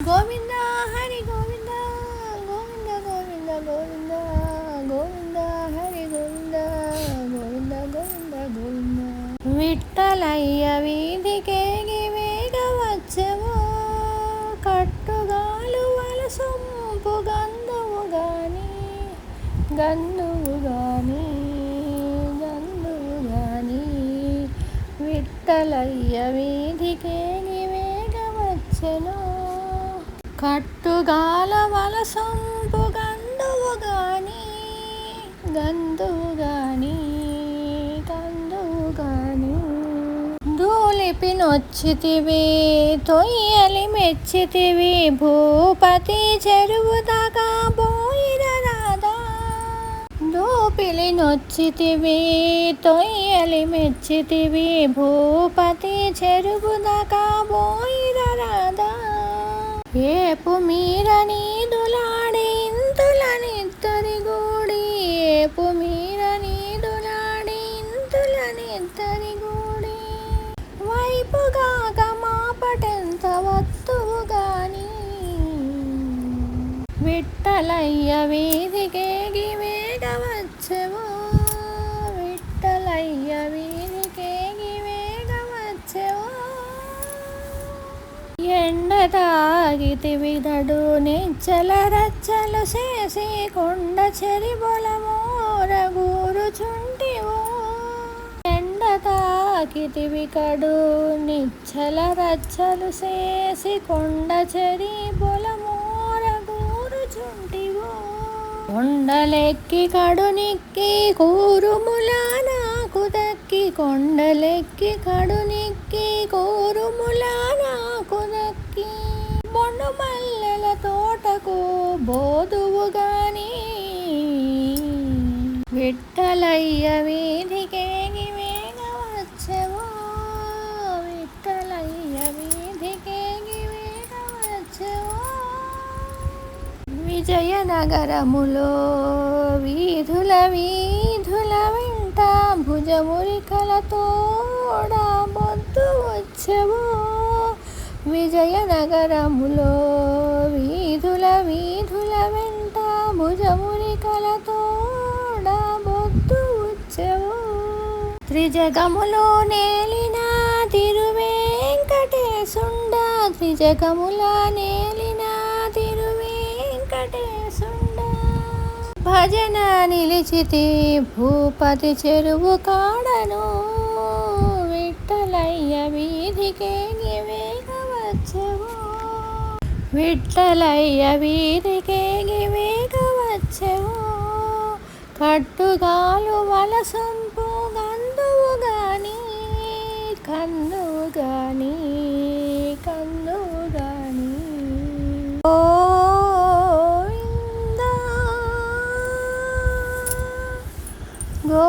గోవింద హరి గోవింద గోవింద గోవింద గోవింద గోవింద హరి గోవింద గోవింద గోవింద గోవింద. విఠలయ్య వీధికేగి వేగవచ్చవో కట్టుగాలు వలసొంపు గంధువు గాని గంధువు గాని గంధువు గాని. విఠలయ్య వీధికేగి వేగవచ్చెను కట్టుగాల వలసొంపు గంధువు గాని గంధువు గాని గంధువు గాని. ధూళిపి నొచ్చితివి తొయ్యలి మెచ్చితివి భూపతి చెరువు దాకా పోయిన రాధా. దూపిలి నొచ్చితివి తొయ్యలి మెచ్చితివి భూపతి చెరువు దాకా పోయిన రాధా. ఏపు మీర నీదులాడి ఇంతులనిద్దరి గూడి ఏపు మీర నీదులాడి ఇంతులనిద్దరి గూడి. వైపుగాక మాపటెంత వత్తువు గాని విఠలయ్య వీధికేగి వేగవచ్చెవో విఠలయ్య వీధికేగి వేగవచ్చెవో. ఎండ తాగితివి దడు నిచ్చల రచ్చలు చేసి కొండ చెరి బొలమోర గూరుచుంటివో. ఎండ తాగితివి కడు నిచ్చల రచ్చలు చేసి కొండ చెరి బొలమోర గూరుచుంటివో. కొండలెక్కి కడునిక్కి కూరుములా నాకు దక్కి కొండలెక్కి కడునిక్కి కూరుములా నాకు దక్కి. బొండు మల్లెల తోటకు బోదువు గాని విఠలయ్య వీధికేగి వేగవచ్చెవో విఠలయ్య వీధికేగి వేగవచ్చెవో. విజయనగరములో వీధుల వీధుల వెంట భుజమురికలతోడ బొద్దు వచ్చెవో. విజయనగరములో వీధుల వీధుల వెంట భుజమురికలతోడ బొద్దు వచ్చెవో. త్రిజగములో నేలిన తిరువేంకటేశుండ త్రిజగముల నేలిన తిరువేంకటేశుండ. భజన నిలిచితి భూపతి చెరువు కాడను విఠలయ్య వీధికేగి వేగవచ్చెవో విఠలయ్య వీధికేగి వేగవచ్చెవో. కట్టుగాలు వలసొంపు గంధువు గాని కందువు గాని కందువు గాని. గోవింద గో